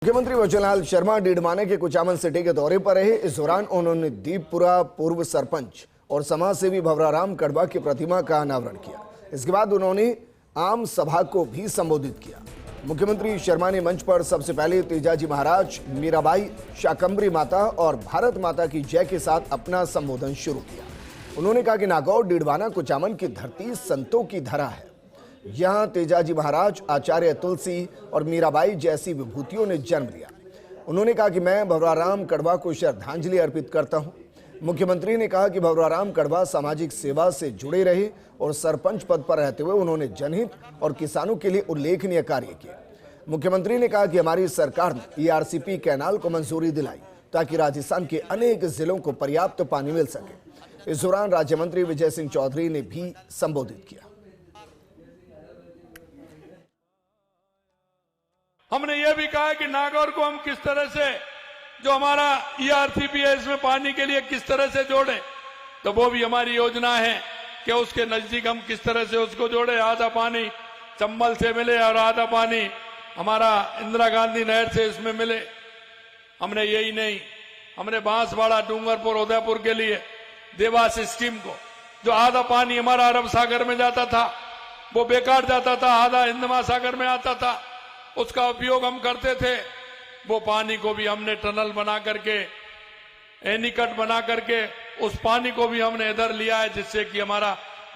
मुख्यमंत्री वचनलाल शर्मा डीडमाना के कुचामन सिटी के दौरे पर रहे। इस दौरान उन्होंने दीपपुरा पूर्व सरपंच और समाज सेवी भवराराम कड़वा की प्रतिमा का अनावरण किया। इसके बाद उन्होंने आम सभा को भी संबोधित किया। मुख्यमंत्री शर्मा ने मंच पर सबसे पहले तेजाजी महाराज, मीराबाई, शाकंभरी माता और भारत माता की जय के साथ अपना संबोधन शुरू किया। उन्होंने कहा कि नागौर डीडवाना कुचामन की धरती संतों की धरा है। यहाँ तेजाजी महाराज, आचार्य तुलसी और मीराबाई जैसी विभूतियों ने जन्म लिया। उन्होंने कहा कि मैं भवराराम कड़वा को श्रद्धांजलि अर्पित करता हूँ। मुख्यमंत्री ने कहा कि भवराराम कड़वा सामाजिक सेवा से जुड़े रहे और सरपंच पद पर रहते हुए उन्होंने जनहित और किसानों के लिए उल्लेखनीय कार्य किए। मुख्यमंत्री ने कहा कि हमारी सरकार ने ERCP कैनाल को मंजूरी दिलाई ताकि राजस्थान के अनेक जिलों को पर्याप्त पानी मिल सके। इस दौरान राज्य मंत्री विजय सिंह चौधरी ने भी संबोधित किया। हमने ये भी कहा कि नागौर को हम किस तरह से, जो हमारा ERCP है, इसमें पानी के लिए किस तरह से जोड़े, तो वो भी हमारी योजना है कि उसके नजदीक हम किस तरह से उसको जोड़े। आधा पानी चंबल से मिले और आधा पानी हमारा इंदिरा गांधी नहर से इसमें मिले। हमने यही नहीं, हमने बांसवाड़ा, डूंगरपुर, उदयपुर के लिए देवास स्कीम को, जो आधा पानी हमारा अरब सागर में जाता था वो बेकार जाता था, आधा हिंद महासागर में आता था, उसका उपयोग हम करते थे। वो पानी को भी हमने टनल बना करके, एनीकट बना करके उस पानी को भी हमने इधर लिया है, जिससे कि हमारा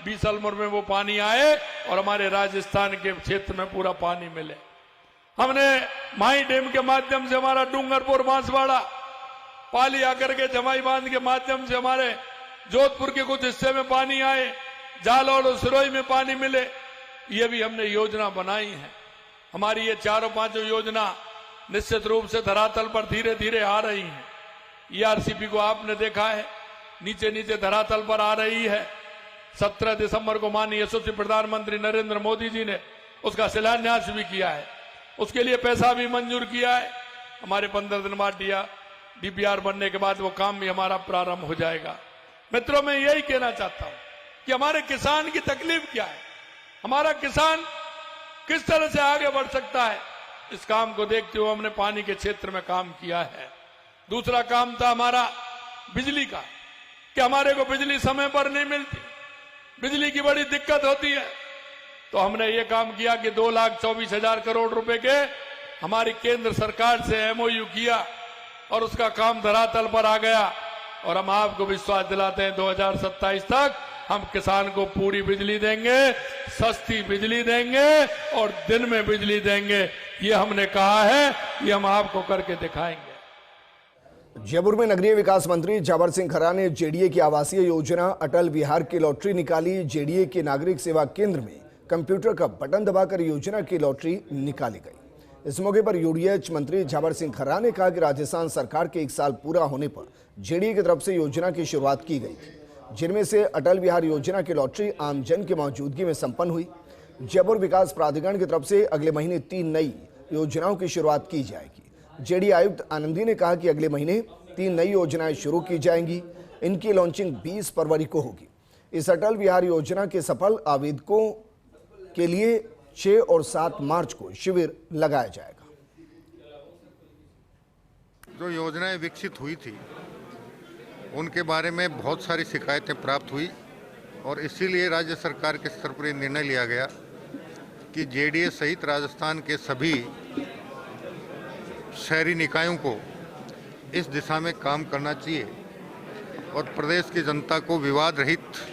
बीसलपुर में वो पानी आए और हमारे राजस्थान के क्षेत्र में पूरा पानी मिले। हमने माई डैम के माध्यम से हमारा डूंगरपुर, बांसवाड़ा, पाली आकर के जमाई बांध के माध्यम से हमारे जोधपुर के कुछ हिस्से में पानी आए, जालौर और सिरोही में पानी मिले। ये भी हमने योजना बनाई है। हमारी ये चारों पांचों योजना निश्चित रूप से धरातल पर धीरे धीरे आ रही हैं। ERCP को आपने देखा है, नीचे नीचे धरातल पर आ रही है। 17 दिसंबर को माननीय यशस्वी प्रधानमंत्री नरेंद्र मोदी जी ने उसका शिलान्यास भी किया है, उसके लिए पैसा भी मंजूर किया है। हमारे 15 दिन बाद DPR बनने के बाद वो काम भी हमारा प्रारंभ हो जाएगा। मित्रों, मैं यही कहना चाहता हूं कि हमारे किसान की तकलीफ क्या है, हमारा किसान किस तरह से आगे बढ़ सकता है, इस काम को देखते हुए हमने पानी के क्षेत्र में काम किया है। दूसरा काम था हमारा बिजली का, कि हमारे को बिजली समय पर नहीं मिलती, बिजली की बड़ी दिक्कत होती है। तो हमने ये काम किया कि 2,24,000 करोड़ रुपए के हमारी केंद्र सरकार से MOU किया और उसका काम धरातल पर आ गया। और हम आपको विश्वास दिलाते हैं 2027 तक हम किसान को पूरी बिजली देंगे, सस्ती बिजली देंगे और दिन में बिजली देंगे। ये हमने कहा है, ये हम आपको करके दिखाएंगे। जयपुर में नगरीय विकास मंत्री जावर सिंह खर्रा ने JDA की आवासीय योजना अटल बिहार की लॉटरी निकाली। JDA के नागरिक सेवा केंद्र में कंप्यूटर का बटन दबाकर योजना की लॉटरी निकाली गई। इस मौके पर UDH मंत्री जावर सिंह खर्रा ने कहा कि राजस्थान सरकार के 1 साल पूरा होने पर JDA की तरफ से योजना की शुरुआत की गई थी, जिनमें से अटल बिहार योजना की लॉटरी आमजन की मौजूदगी में संपन्न हुई। जयपुर विकास प्राधिकरण की तरफ से अगले महीने 3 नई योजनाओं की शुरुआत की जाएगी। JDA आयुक्त आनंदी ने कहा कि अगले महीने 3 नई योजनाएं शुरू की जाएंगी। इनकी लॉन्चिंग 20 फरवरी को होगी। इस अटल बिहार योजना के सफल आवेदकों के लिए 6 और 7 मार्च को शिविर लगाया जाएगा। जो योजनाएं विकसित हुई थी उनके बारे में बहुत सारी शिकायतें प्राप्त हुई और इसीलिए राज्य सरकार के स्तर पर निर्णय लिया गया कि JDA सहित राजस्थान के सभी शहरी निकायों को इस दिशा में काम करना चाहिए और प्रदेश की जनता को विवाद रहित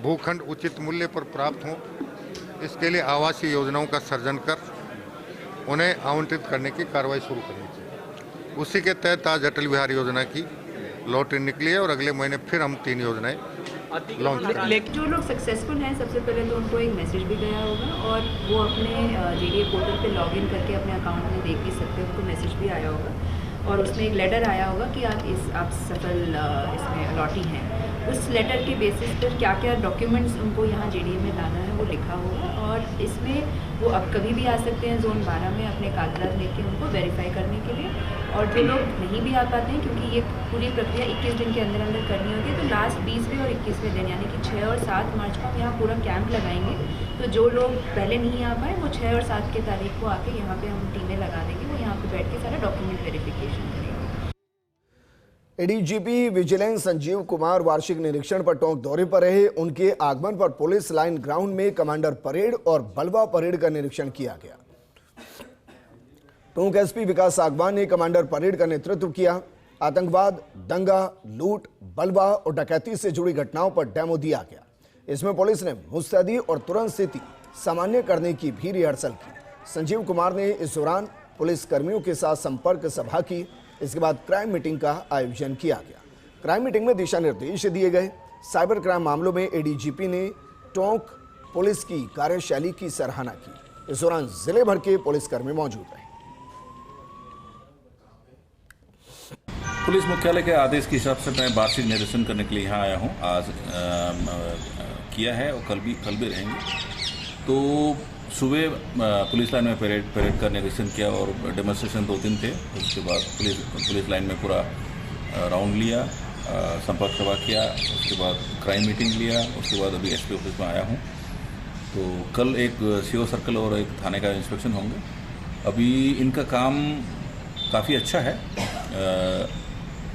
भूखंड उचित मूल्य पर प्राप्त हो, इसके लिए आवासीय योजनाओं का सर्जन कर उन्हें आवंटित करने की कार्रवाई शुरू करनी चाहिए। उसी के तहत आज अटल बिहार योजना की लॉटरी निकली है और अगले महीने फिर हम 3 योजनाएं लॉन्च करेंगे। जो लोग सक्सेसफुल हैं, सबसे पहले तो उनको एक मैसेज भी गया होगा और वो अपने JDA पोर्टल पे लॉगिन करके अपने अकाउंट में देख भी सकते हैं। उनको मैसेज भी आया होगा और उसमें एक लेटर आया होगा कि आप सफल इसमें अलॉटी हैं। उस लेटर के बेसिस पर क्या क्या डॉक्यूमेंट्स उनको यहाँ JDA में लाना है वो लिखा होगा और इसमें वो अब कभी भी आ सकते हैं जोन 12 में अपने कागजात लेके उनको वेरीफाई करने के लिए। और जो लोग नहीं भी आ पाते हैं, क्योंकि ये पूरी प्रक्रिया 21 दिन के अंदर अंदर करनी होती है, तो लास्ट 20वें और 21वें दिन यानी कि 6 और 7 मार्च को हम यहाँ पूरा कैंप लगाएंगे तो जो लोग पहले नहीं आ पाए वो 6 और 7 की तारीख को आके यहाँ पे हम टीमें लगा देंगे, वो यहाँ पे बैठ के सारा डॉक्यूमेंट वेरिफिकेशन करेंगे। एडीजीपी विजिलेंस संजीव कुमार वार्षिक निरीक्षण पर टोंक दौरे पर रहे। उनके आगमन पर पुलिस लाइन ग्राउंड में कमांडर परेड और बलवा परेड का निरीक्षण किया गया। टोंक एसपी विकास आगवान ने कमांडर परेड का नेतृत्व किया। आतंकवाद, दंगा, लूट, बलवा और डकैती से जुड़ी घटनाओं पर डेमो दिया गया। इसमें पुलिस ने मुस्तैदी और तुरंत स्थिति सामान्य करने की भी रिहर्सल की। संजीव कुमार ने इस दौरान पुलिस कर्मियों के साथ संपर्क सभा की। इसके बाद क्राइम मीटिंग का आयोजन किया गया। क्राइम मीटिंग में दिशा निर्देश दिए गए। साइबर क्राइम मामलों में एडीजीपी ने टोंक पुलिस की कार्यशैली की सराहना की। इस दौरान जिले भर के पुलिसकर्मी मौजूद रहे। पुलिस मुख्यालय के आदेश के हिसाब से मैं वार्षिक निरीक्षण करने के लिए यहाँ आया हूँ। आज किया है और कल भी रहेंगे। तो सुबह पुलिस लाइन में परेड का निरीक्षण किया और डेमोन्स्ट्रेशन 2-3 थे। उसके बाद पुलिस लाइन में पूरा राउंड लिया, संपर्क सभा किया, उसके बाद क्राइम मीटिंग लिया, उसके बाद अभी एसपी ऑफिस में आया हूँ। तो कल एक सीओ सर्कल और एक थाने का इंस्पेक्शन होंगे। अभी इनका काम काफ़ी अच्छा है।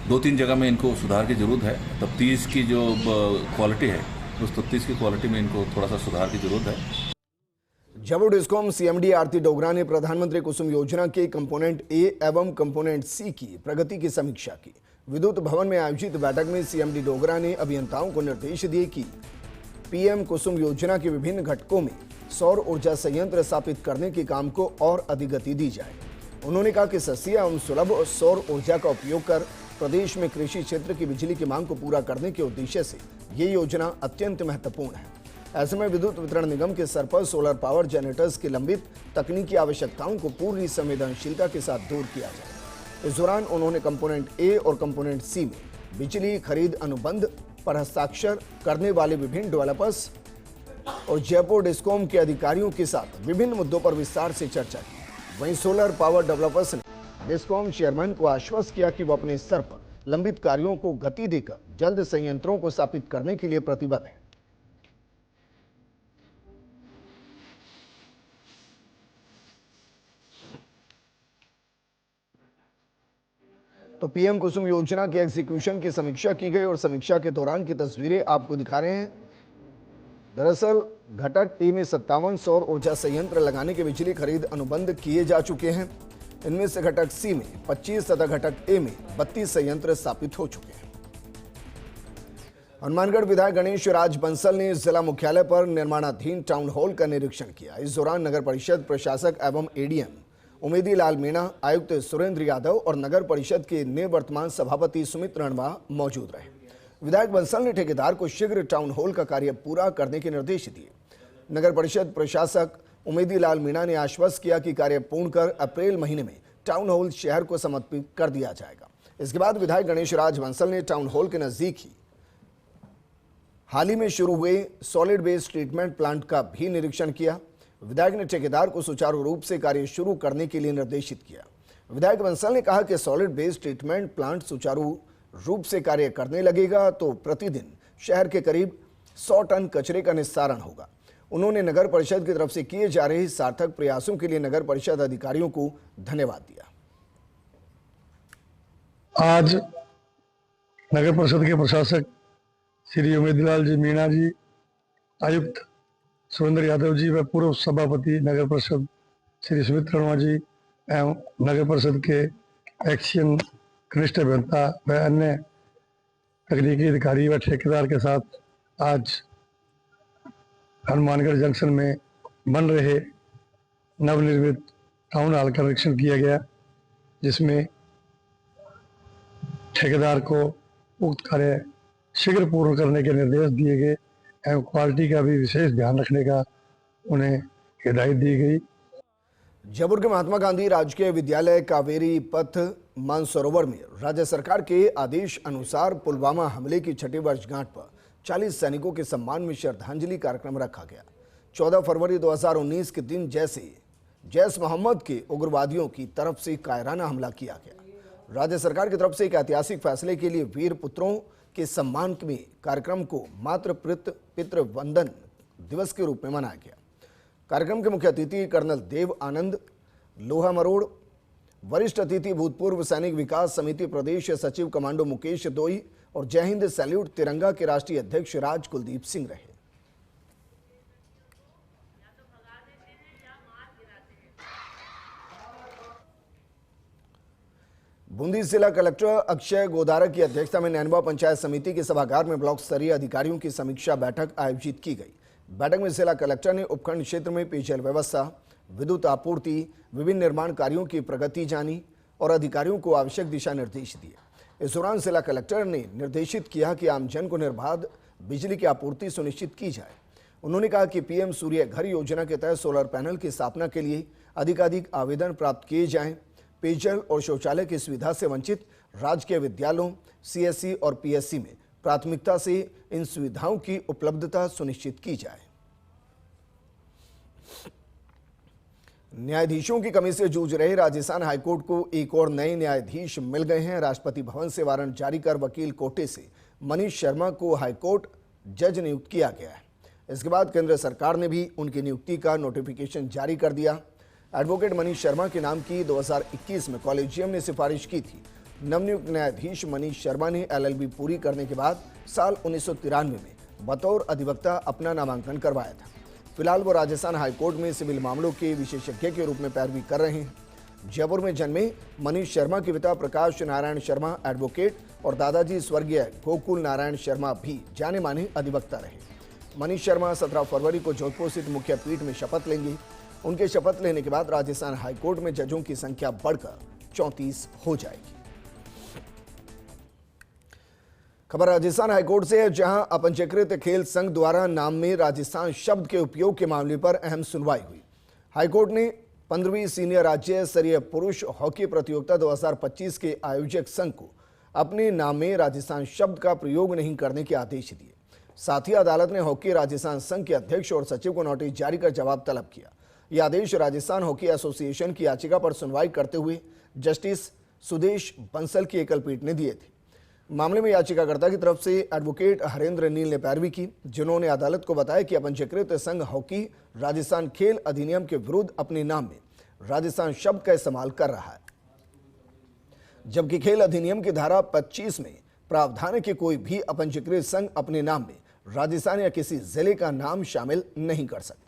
2-3 जगह में इनको सुधार की ज़रूरत है। तफ्तीश की जो क्वालिटी है, उस तफ्तीश की क्वालिटी में इनको थोड़ा सा सुधार की ज़रूरत है। जबुर डिस्कॉम सीएमडी आरती डोगरा ने प्रधानमंत्री कुसुम योजना के कंपोनेंट ए एवं कंपोनेंट सी की प्रगति की समीक्षा की। विद्युत भवन में आयोजित बैठक में सीएमडी डोगरा ने अभियंताओं को निर्देश दिए कि पीएम कुसुम योजना के विभिन्न घटकों में सौर ऊर्जा संयंत्र स्थापित करने के काम को और अधिक गति दी जाए। उन्होंने कहा कि सस्ती एवं सुलभ सौर ऊर्जा का उपयोग कर प्रदेश में कृषि क्षेत्र की बिजली की मांग को पूरा करने के उद्देश्य से ये योजना अत्यंत महत्वपूर्ण है। ऐसे में विद्युत वितरण निगम के स्तर पर सोलर पावर जनरेटर्स की लंबित तकनीकी आवश्यकताओं को पूरी संवेदनशीलता के साथ दूर किया जाए। इस दौरान उन्होंने कंपोनेंट ए और कंपोनेंट सी में बिजली खरीद अनुबंध पर हस्ताक्षर करने वाले विभिन्न डेवलपर्स और जयपुर डिस्कॉम के अधिकारियों के साथ विभिन्न मुद्दों पर विस्तार से चर्चा की। वहीं सोलर पावर डेवलपर्स ने डिस्कॉम चेयरमैन को आश्वस्त किया कि वो अपने स्तर पर लंबित कार्यों को गति देकर जल्द संयंत्रों को स्थापित करने के लिए प्रतिबद्ध है। तो पीएम कुसुम योजना के एग्जीक्यूशन की समीक्षा की गई और समीक्षा के दौरान की तस्वीरें आपको दिखा रहे हैं। दरअसल घटक टी में 57 सौर ऊर्जा संयंत्र लगाने के बिजली खरीद अनुबंध किए जा चुके हैं। इनमें से घटक सी में 25 तथा घटक ए में 32 संयंत्र स्थापित हो चुके हैं। हनुमानगढ़ विधायक गणेश राज बंसल ने जिला मुख्यालय पर निर्माणाधीन टाउन हॉल का निरीक्षण किया। इस दौरान नगर परिषद प्रशासक एवं एडीएम उमेदी लाल मीणा, आयुक्त सुरेंद्र यादव और नगर परिषद के निवर्तमान सभापति सुमित रणवा मौजूद रहे। विधायक बंसल ने ठेकेदार को शीघ्र टाउन हॉल का कार्य पूरा करने के निर्देश दिए। नगर परिषद प्रशासक उमेदी लाल मीणा ने आश्वस्त किया कि कार्य पूर्ण कर अप्रैल महीने में टाउन हॉल शहर को समर्पित कर दिया जाएगा। इसके बाद विधायक गणेश राज बंसल ने टाउन हॉल के नजदीक ही हाल ही में शुरू हुए सॉलिड वेस्ट ट्रीटमेंट प्लांट का भी निरीक्षण किया। विधायक ने ठेकेदार को सुचारू रूप से कार्य शुरू करने के लिए निर्देशित किया। विधायक बंसल ने कहा कि सॉलिड वेस्ट ट्रीटमेंट प्लांट सुचारू रूप से कार्य करने लगेगा तो प्रतिदिन शहर के करीब 100 टन कचरे का निस्तारण होगा। उन्होंने नगर परिषद की तरफ से किए जा रहे सार्थक प्रयासों के लिए नगर परिषद अधिकारियों को धन्यवाद दिया। आज नगर परिषद के प्रशासक श्री उमेदलाल जी मीणा जी, आयुक्त सुरेंद्र यादव जी व पूर्व सभापति नगर परिषद श्री सुमित रणवा जी एवं नगर परिषद के एक्शन कनिष्ठ अभियंता व अन्य तकनीकी अधिकारी व ठेकेदार के साथ आज हनुमानगढ़ जंक्शन में बन रहे नवनिर्मित टाउन हॉल का निरीक्षण किया गया, जिसमें ठेकेदार को उक्त कार्य शीघ्र पूर्ण करने के निर्देश दिए गए एवं क्वालिटी का भी विशेष ध्यान रखने का उन्हें हिदायत दी गई। जयपुर के महात्मा गांधी राजकीय विद्यालय कावेरी पथ मानसरोवर में राज्य सरकार के आदेश अनुसार पुलवामा हमले की 6ठी वर्षगांठ पर 40 सैनिकों के सम्मान में श्रद्धांजलि कार्यक्रम रखा गया। 14 फरवरी 2019 के दिन जैश मोहम्मद के उग्रवादियों की तरफ से कायराना हमला किया गया। राज्य सरकार की तरफ से एक ऐतिहासिक फैसले के लिए वीर पुत्रों के सम्मान में कार्यक्रम को मातृ पितृ वंदन दिवस के रूप में मनाया गया। कार्यक्रम के मुख्य अतिथि कर्नल देव आनंद लोहा मरोड़, वरिष्ठ अतिथि भूतपूर्व सैनिक विकास समिति प्रदेश सचिव कमांडो मुकेश दोई और जय हिंद सैल्यूट तिरंगा के राष्ट्रीय अध्यक्ष राज कुलदीप सिंह रहे। बूंदी जिला कलेक्टर अक्षय गोदारा की अध्यक्षता में नैनवा पंचायत समिति के सभागार में ब्लॉक स्तरीय अधिकारियों की समीक्षा बैठक आयोजित की गई। बैठक में जिला कलेक्टर ने उपखंड क्षेत्र में पेयजल व्यवस्था, विद्युत आपूर्ति, विभिन्न निर्माण कार्यों की प्रगति जानी और अधिकारियों को आवश्यक दिशा निर्देश दिए। इस दौरान जिला कलेक्टर ने निर्देशित किया कि आमजन को निर्बाध बिजली की आपूर्ति सुनिश्चित की जाए। उन्होंने कहा कि पीएम सूर्य घर योजना के तहत सोलर पैनल की स्थापना के लिए अधिकाधिक आवेदन प्राप्त किए जाएं। पेयजल और शौचालय की सुविधा से वंचित राजकीय विद्यालयों, सीएससी और पीएससी में प्राथमिकता से इन सुविधाओं की उपलब्धता सुनिश्चित की जाए। न्यायाधीशों की कमी से जूझ रहे राजस्थान हाईकोर्ट को एक और नए न्यायाधीश मिल गए हैं। राष्ट्रपति भवन से वारंट जारी कर वकील कोटे से मनीष शर्मा को हाईकोर्ट जज नियुक्त किया गया है। इसके बाद केंद्र सरकार ने भी उनकी नियुक्ति का नोटिफिकेशन जारी कर दिया। एडवोकेट मनीष शर्मा के नाम की 2021 में कॉलेजियम ने सिफारिश की थी। नवनियुक्त न्यायाधीश मनीष शर्मा ने एलएलबी पूरी करने के बाद साल 1993 में बतौर अधिवक्ता अपना नामांकन करवाया था। फिलहाल वो राजस्थान हाईकोर्ट में सिविल मामलों के विशेषज्ञ के रूप में पैरवी कर रहे हैं। जयपुर में जन्मे मनीष शर्मा के पिता प्रकाश नारायण शर्मा एडवोकेट और दादाजी स्वर्गीय गोकुल नारायण शर्मा भी जाने माने अधिवक्ता रहे। मनीष शर्मा 17 फरवरी को जोधपुर स्थित मुख्य पीठ में शपथ लेंगे। उनके शपथ लेने के बाद राजस्थान हाईकोर्ट में जजों की संख्या बढ़कर 34 हो जाएगी। खबर राजस्थान हाईकोर्ट से है, जहां अपंजीकृत खेल संघ द्वारा नाम में राजस्थान शब्द के उपयोग के मामले पर अहम सुनवाई हुई। हाईकोर्ट ने 15वीं सीनियर राज्य स्तरीय पुरुष हॉकी प्रतियोगिता 2025 के आयोजक संघ को अपने नाम में राजस्थान शब्द का प्रयोग नहीं करने के आदेश दिए। साथ ही अदालत ने हॉकी राजस्थान संघ के अध्यक्ष और सचिव को नोटिस जारी कर जवाब तलब किया। यह आदेश राजस्थान हॉकी एसोसिएशन की याचिका पर सुनवाई करते हुए जस्टिस सुदेश बंसल की एकल पीठ ने दिए थे। मामले में याचिकाकर्ता की तरफ से एडवोकेट हरेंद्र नील ने पैरवी की, जिन्होंने अदालत को बताया कि अपंजीकृत संघ हॉकी राजस्थान खेल अधिनियम के विरुद्ध अपने नाम में राजस्थान शब्द का इस्तेमाल कर रहा है, जबकि खेल अधिनियम की धारा 25 में प्रावधान है कि कोई भी अपंजीकृत संघ अपने नाम में राजस्थान या किसी जिले का नाम शामिल नहीं कर सकता।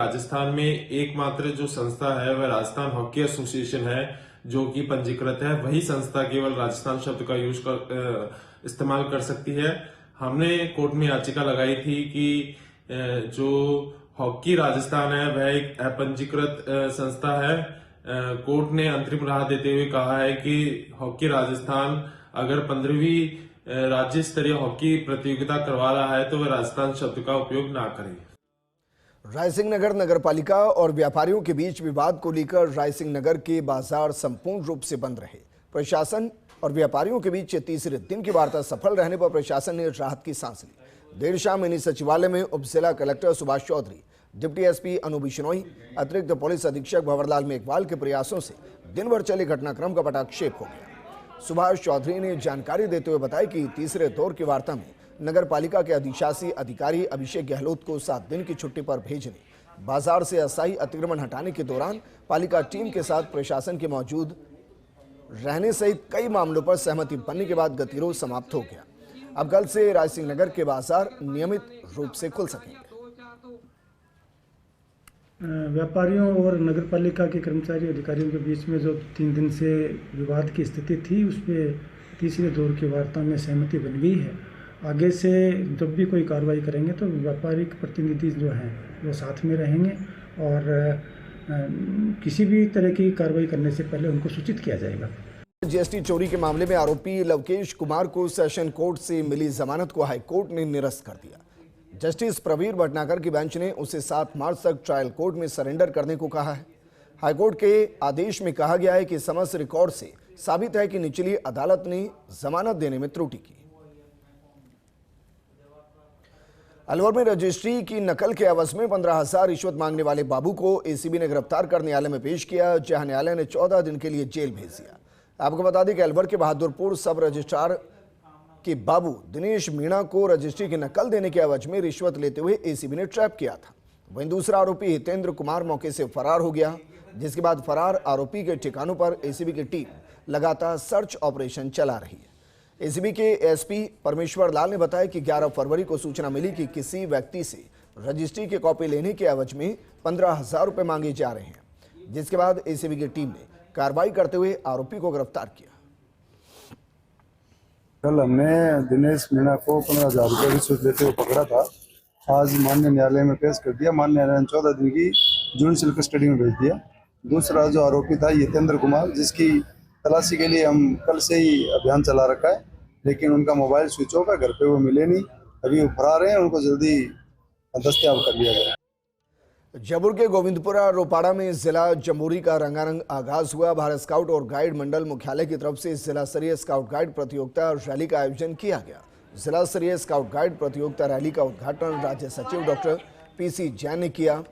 राजस्थान में एकमात्र जो संस्था है वह राजस्थान हॉकी एसोसिएशन है, जो कि पंजीकृत है। वही संस्था केवल राजस्थान शब्द का इस्तेमाल कर सकती है। हमने कोर्ट में याचिका लगाई थी कि जो हॉकी राजस्थान है वह एक अपंजीकृत संस्था है। कोर्ट ने अंतरिम राह देते हुए कहा है कि हॉकी राजस्थान अगर 15वीं राज्य स्तरीय हॉकी प्रतियोगिता करवा रहा है तो वह राजस्थान शब्द का उपयोग ना करे। रायसिंह नगर नगर पालिका और व्यापारियों के बीच विवाद को लेकर रायसिंह नगर के बाजार संपूर्ण रूप से बंद रहे। प्रशासन और व्यापारियों के बीच तीसरे दिन की वार्ता सफल रहने पर प्रशासन ने राहत की सांस ली। देर शाम मिनी सचिवालय में उप जिला collector Subhash Chaudhary, deputy SP Anu Bishnoi, अतिरिक्त पुलिस अधीक्षक भंवरलाल मेघवाल के प्रयासों से दिन भर चले घटनाक्रम का पटाक्षेप हो गया। सुभाष चौधरी ने जानकारी देते हुए बताया कि तीसरे दौर की वार्ता में नगर पालिका के अधिशासी अधिकारी अभिषेक गहलोत को 7 दिन की छुट्टी पर भेजने, बाजार से अस्थायी अतिक्रमण हटाने के दौरान पालिका टीम के साथ प्रशासन के मौजूद रहने सहित कई मामलों पर सहमति बनने के बाद गतिरोध समाप्त हो गया। अब कल से रायसिंह नगर के बाजार नियमित रूप से खुल सकेंगे। व्यापारियों और नगर पालिका के कर्मचारी अधिकारियों के बीच में जो 3 दिन से विवाद की स्थिति थी, उसमें तीसरे दौर की वार्ता में सहमति बन गई है। आगे से जब भी कोई कार्रवाई करेंगे तो व्यापारिक प्रतिनिधि जो हैं वो साथ में रहेंगे और किसी भी तरह की कार्रवाई करने से पहले उनको सूचित किया जाएगा। जीएसटी चोरी के मामले में आरोपी लवकेश कुमार को सेशन कोर्ट से मिली जमानत को हाईकोर्ट ने निरस्त कर दिया। जस्टिस प्रवीर भटनागर की बेंच ने उसे 7 मार्च तक ट्रायल कोर्ट में सरेंडर करने को कहा है। हाईकोर्ट के आदेश में कहा गया है कि समस्त रिकॉर्ड से साबित है कि निचली अदालत ने जमानत देने में त्रुटि की। अलवर में रजिस्ट्री की नकल के एवज में 15,000 रिश्वत मांगने वाले बाबू को एसीबी ने गिरफ्तार कर न्यायालय में पेश किया, जहां न्यायालय ने 14 दिन के लिए जेल भेज दिया। आपको बता दें कि अलवर के बहादुरपुर सब रजिस्ट्रार कि बाबू दिनेश मीणा को रजिस्ट्री की नकल देने के एवज में रिश्वत लेते हुए एसीबी ने ट्रैप किया था। वहीं दूसरा आरोपी हितेंद्र कुमार मौके से फरार हो गया, जिसके बाद फरार आरोपी के ठिकानों पर एसीबी की टीम लगातार सर्च ऑपरेशन चला रही है। एसीबी के एसपी परमेश्वर लाल ने बताया कि 11 फरवरी को सूचना मिली कि किसी व्यक्ति से रजिस्ट्री की कॉपी लेने के एवज में 15,000 रुपए मांगे जा रहे हैं, जिसके बाद एसीबी की टीम ने कार्रवाई करते हुए आरोपी को गिरफ्तार किया। कल हमने दिनेश मीणा को 15,000 रुपये रिश्वत लेते हुए पकड़ा था। आज माननीय न्यायालय में पेश कर दिया। माननीय न्यायालय ने 14 दिन की जुडिशियल कस्टडी में भेज दिया। दूसरा जो आरोपी था हितेंद्र कुमार, जिसकी तलाशी के लिए हम कल से ही अभियान चला रखा है, लेकिन उनका मोबाइल स्विच ऑफ है, घर पे वो मिले नहीं, अभी वो फरार हैं, उनको जल्दी दस्तयाब कर लिया गया। जयपुर के गोविंदपुरा रोपाड़ा में जिला जम्बूरी का रंगारंग आगाज हुआ। भारत स्काउट और गाइड मंडल मुख्यालय की तरफ से जिला स्तरीय स्काउट गाइड प्रतियोगिता रैली का आयोजन किया गया। जिला स्तरीय स्काउट गाइड प्रतियोगिता रैली का उद्घाटन राज्य सचिव डॉक्टर पीसी जैन ने किया।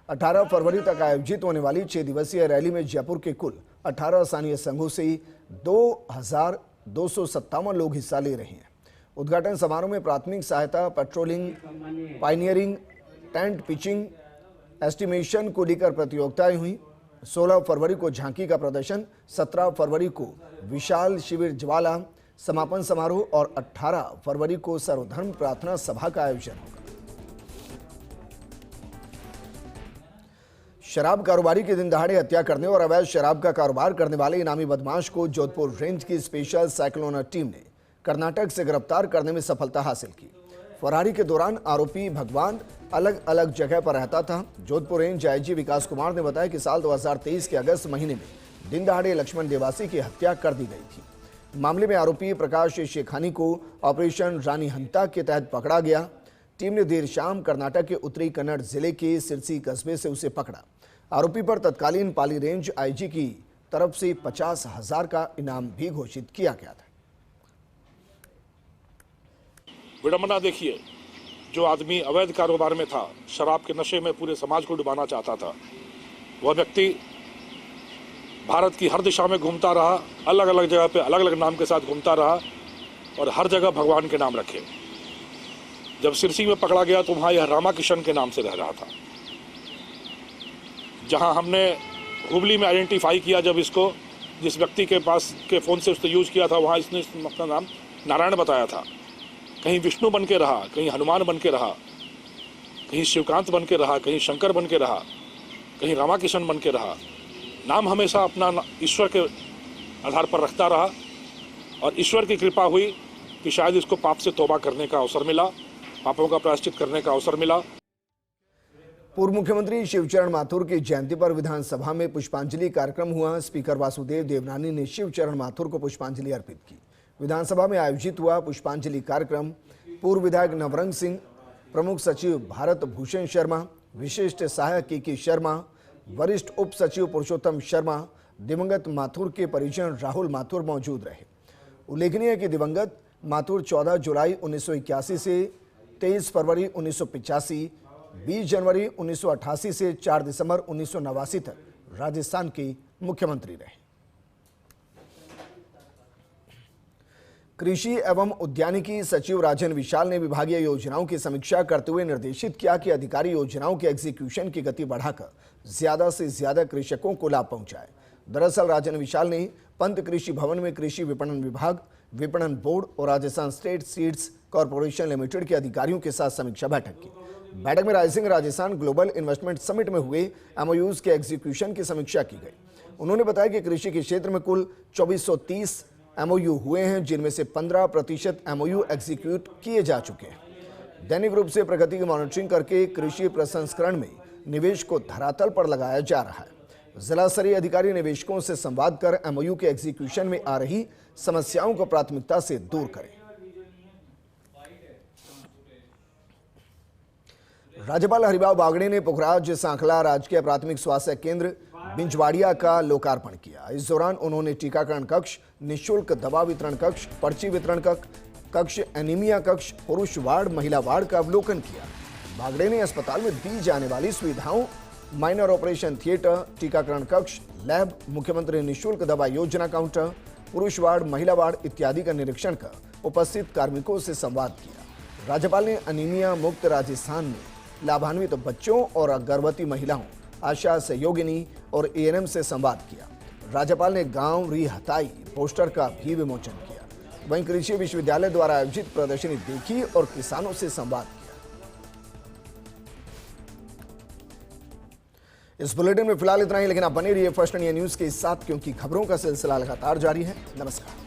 18 फरवरी तक आयोजित होने वाली 6 दिवसीय रैली में जयपुर के कुल 18 स्थानीय संघों से 2,257 लोग हिस्सा ले रहे हैं। उद्घाटन समारोह में प्राथमिक सहायता, patrolling, pioneering, tent pitching, estimation को लेकर प्रतियोगिताएं हुई। 16 फरवरी को झांकी का प्रदर्शन, 17 फरवरी को विशाल शिविर ज्वाला समापन समारोह और 18 फरवरी को सर्वधर्म प्रार्थना सभा का आयोजन होगा। शराब कारोबारी के दिन दहाड़े हत्या करने और अवैध शराब का कारोबार करने वाले इनामी बदमाश को जोधपुर रेंज की स्पेशल साइक्लोनर टीम ने कर्नाटक से गिरफ्तार करने में सफलता हासिल की। फरारी के दौरान आरोपी भगवान अलग अलग जगह पर रहता था। जोधपुर रेंज आईजी विकास कुमार ने बताया कि साल 2023 के अगस्त महीने में दिन दहाड़े लक्ष्मण देवासी की हत्या कर दी गई थी। मामले में आरोपी प्रकाश शेखानी को ऑपरेशन रानी हंता के तहत पकड़ा गया। टीम ने देर शाम कर्नाटक के उत्तरी कन्नड़ जिले के सिरसी कस्बे से उसे पकड़ा। आरोपी पर तत्कालीन पाली रेंज आईजी की तरफ से 50,000 का इनाम भी घोषित किया गया था। विडंबना देखिए, जो आदमी अवैध कारोबार में था, शराब के नशे में पूरे समाज को डुबाना चाहता था, वह व्यक्ति भारत की हर दिशा में घूमता रहा, अलग अलग जगह पे अलग अलग नाम के साथ घूमता रहा और हर जगह भगवान के नाम रखे। जब सिरसी में पकड़ा गया तो वहाँ यह रामा किशन के नाम से रह रहा था। जहाँ हमने हुबली में आइडेंटिफाई किया, जब इसको जिस व्यक्ति के पास के फ़ोन से उसने यूज़ किया था, वहाँ इसने अपना नाम नारायण बताया था। कहीं विष्णु बन के रहा, कहीं हनुमान बन के रहा, कहीं शिवकांत बन के रहा, कहीं शंकर बन के रहा, कहीं रामा किशन बन के रहा। नाम हमेशा अपना ईश्वर के आधार पर रखता रहा और ईश्वर की कृपा हुई कि शायद इसको पाप से तौबा करने का अवसर मिला, पापों का प्रायश्चित करने का अवसर मिला। पूर्व मुख्यमंत्री शिवचरण माथुर की जयंती पर विधानसभा में पुष्पांजलि कार्यक्रम हुआ। स्पीकर वासुदेव देवनानी ने शिवचरण माथुर को पुष्पांजलि अर्पित की। विधानसभा में आयोजित हुआ पुष्पांजलि कार्यक्रम पूर्व विधायक नवरंग सिंह, प्रमुख सचिव भारत भूषण शर्मा, विशिष्ट सहायक के शर्मा, वरिष्ठ उप सचिव पुरुषोत्तम शर्मा, दिवंगत माथुर के परिजन राहुल माथुर मौजूद रहे। उल्लेखनीय है कि दिवंगत माथुर 14 जुलाई 1981 से 23 फरवरी 1985, 20 जनवरी 1988 से 4 दिसंबर 1989 तक राजस्थान के मुख्यमंत्री रहे। कृषि एवं उद्यानिकी सचिव राजन विशाल ने विभागीय योजनाओं की समीक्षा करते हुए निर्देशित किया कि अधिकारी योजनाओं के एग्जीक्यूशन की गति बढ़ाकर ज्यादा से ज्यादा कृषकों को लाभ पहुंचाए। दरअसल राजन विशाल ने पंत कृषि भवन में कृषि विपणन विभाग, विपणन बोर्ड और Rajasthan state seeds corporation limited के अधिकारियों के साथ समीक्षा बैठक की। बैठक में rising Rajasthan global investment summit में हुए एमओयूज के एग्जीक्यूशन की समीक्षा की गई। उन्होंने बताया कि कृषि के क्षेत्र में कुल 2430 एमओयू हुए हैं, जिनमें से 15% एमओयू एग्जीक्यूट किए जा चुके हैं। दैनिक रूप से प्रगति की मॉनिटरिंग करके कृषि प्रसंस्करण में निवेश को धरातल पर लगाया जा रहा है। जिला स्तरीय अधिकारी निवेशकों से संवाद कर एमओयू के एग्जीक्यूशन में आ रही समस्याओं को प्राथमिकता से दूर करें। राज्यपाल हरिभाऊ बागड़े ने पुखराज सांखला राजकीय प्राथमिक स्वास्थ्य केंद्र बिंजवाड़िया का लोकार्पण किया। इस दौरान उन्होंने टीकाकरण कक्ष, निःशुल्क दवा वितरण कक्ष, पर्ची वितरण कक्ष, एनीमिया कक्ष, पुरुष वार्ड, महिला वार्ड का अवलोकन किया। बागड़े ने अस्पताल में दी जाने वाली सुविधाओं, माइनर ऑपरेशन थिएटर, टीकाकरण कक्ष, लैब, मुख्यमंत्री निःशुल्क दवा योजना काउंटर, पुरुष वार्ड, महिला वार्ड इत्यादि का निरीक्षण कर उपस्थित कार्मिकों से संवाद किया। राज्यपाल ने अनीमिया मुक्त राजस्थान में लाभान्वित बच्चों और गर्भवती महिलाओं, आशा सहयोगिनी और एएनएम से संवाद किया। राज्यपाल ने गांव री हताई पोस्टर का भी विमोचन किया। वहीं कृषि विश्वविद्यालय द्वारा आयोजित प्रदर्शनी देखी और किसानों से संवाद किया। इस बुलेटिन में फिलहाल इतना ही, लेकिन आप बने रहिए फर्स्ट इंडिया न्यूज के साथ, क्योंकि खबरों का सिलसिला लगातार जारी है। नमस्कार।